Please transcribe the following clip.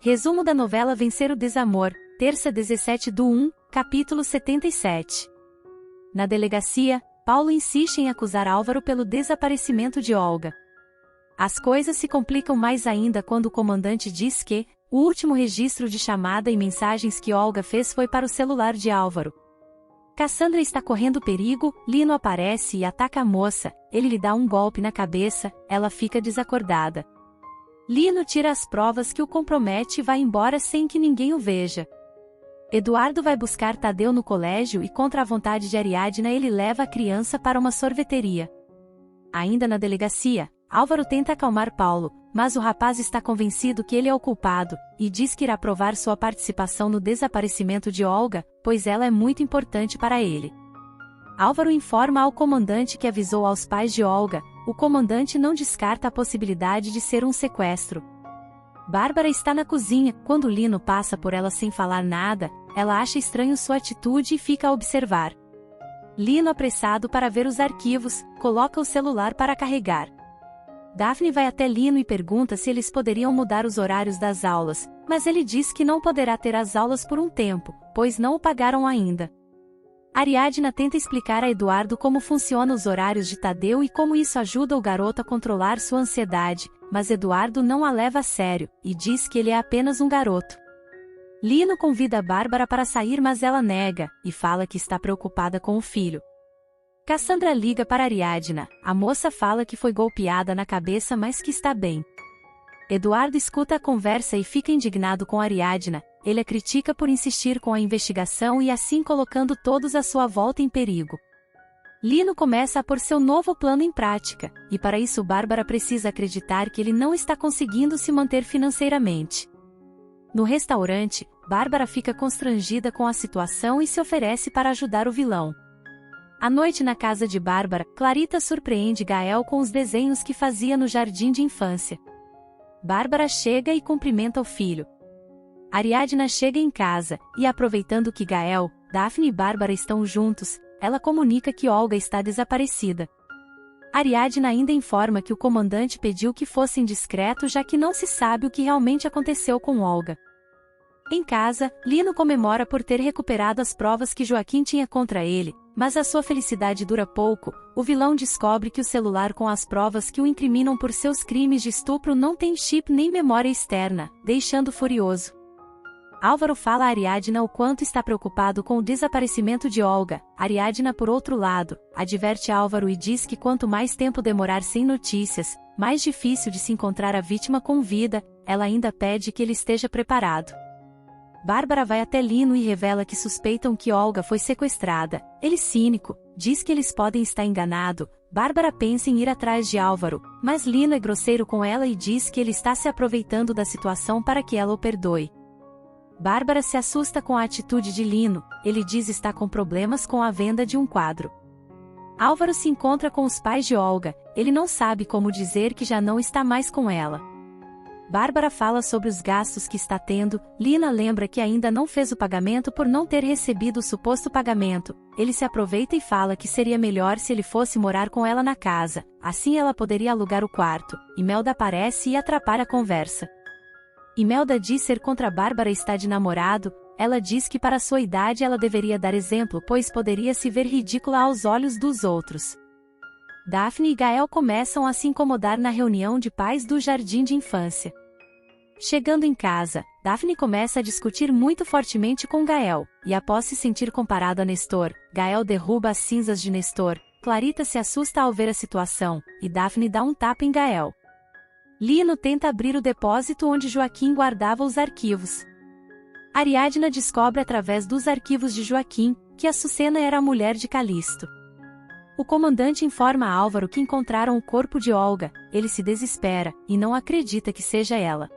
Resumo da novela Vencer o Desamor, terça 17/1, capítulo 77. Na delegacia, Paulo insiste em acusar Álvaro pelo desaparecimento de Olga. As coisas se complicam mais ainda quando o comandante diz que o último registro de chamada e mensagens que Olga fez foi para o celular de Álvaro. Cassandra está correndo perigo, Lino aparece e ataca a moça, ele lhe dá um golpe na cabeça, ela fica desacordada. Lino tira as provas que o compromete e vai embora sem que ninguém o veja. Eduardo vai buscar Tadeu no colégio e, contra a vontade de Ariadna, ele leva a criança para uma sorveteria. Ainda na delegacia, Álvaro tenta acalmar Paulo, mas o rapaz está convencido que ele é o culpado, e diz que irá provar sua participação no desaparecimento de Olga, pois ela é muito importante para ele. Álvaro informa ao comandante que avisou aos pais de Olga. O comandante não descarta a possibilidade de ser um sequestro. Bárbara está na cozinha, quando Lino passa por ela sem falar nada, ela acha estranho sua atitude e fica a observar. Lino, apressado para ver os arquivos, coloca o celular para carregar. Daphne vai até Lino e pergunta se eles poderiam mudar os horários das aulas, mas ele diz que não poderá ter as aulas por um tempo, pois não o pagaram ainda. Ariadna tenta explicar a Eduardo como funcionam os horários de Tadeu e como isso ajuda o garoto a controlar sua ansiedade, mas Eduardo não a leva a sério, e diz que ele é apenas um garoto. Lino convida a Bárbara para sair, mas ela nega, e fala que está preocupada com o filho. Cassandra liga para Ariadna, a moça fala que foi golpeada na cabeça mas que está bem. Eduardo escuta a conversa e fica indignado com Ariadna. Ele a critica por insistir com a investigação e assim colocando todos à sua volta em perigo. Lino começa a pôr seu novo plano em prática, e para isso Bárbara precisa acreditar que ele não está conseguindo se manter financeiramente. No restaurante, Bárbara fica constrangida com a situação e se oferece para ajudar o vilão. À noite na casa de Bárbara, Clarita surpreende Gael com os desenhos que fazia no jardim de infância. Bárbara chega e cumprimenta o filho. Ariadna chega em casa, e aproveitando que Gael, Daphne e Bárbara estão juntos, ela comunica que Olga está desaparecida. Ariadna ainda informa que o comandante pediu que fossem discretos já que não se sabe o que realmente aconteceu com Olga. Em casa, Lino comemora por ter recuperado as provas que Joaquim tinha contra ele, mas a sua felicidade dura pouco. O vilão descobre que o celular com as provas que o incriminam por seus crimes de estupro não tem chip nem memória externa, deixando furioso. Álvaro fala a Ariadna o quanto está preocupado com o desaparecimento de Olga. Ariadna, por outro lado, adverte Álvaro e diz que quanto mais tempo demorar sem notícias, mais difícil de se encontrar a vítima com vida. Ela ainda pede que ele esteja preparado. Bárbara vai até Lino e revela que suspeitam que Olga foi sequestrada. Ele, cínico, diz que eles podem estar enganados. Bárbara pensa em ir atrás de Álvaro, mas Lino é grosseiro com ela e diz que ele está se aproveitando da situação para que ela o perdoe. Bárbara se assusta com a atitude de Lino, ele diz estar com problemas com a venda de um quadro. Álvaro se encontra com os pais de Olga, ele não sabe como dizer que já não está mais com ela. Bárbara fala sobre os gastos que está tendo, Lina lembra que ainda não fez o pagamento por não ter recebido o suposto pagamento, ele se aproveita e fala que seria melhor se ele fosse morar com ela na casa, assim ela poderia alugar o quarto. Imelda aparece e atrapalha a conversa. Imelda diz ser contra Bárbara estar de namorado, ela diz que para sua idade ela deveria dar exemplo pois poderia se ver ridícula aos olhos dos outros. Daphne e Gael começam a se incomodar na reunião de pais do jardim de infância. Chegando em casa, Daphne começa a discutir muito fortemente com Gael, e após se sentir comparado a Nestor, Gael derruba as cinzas de Nestor. Clarita se assusta ao ver a situação, e Daphne dá um tapa em Gael. Lino tenta abrir o depósito onde Joaquim guardava os arquivos. Ariadna descobre através dos arquivos de Joaquim, que Açucena era a mulher de Calisto. O comandante informa a Álvaro que encontraram o corpo de Olga, ele se desespera, e não acredita que seja ela.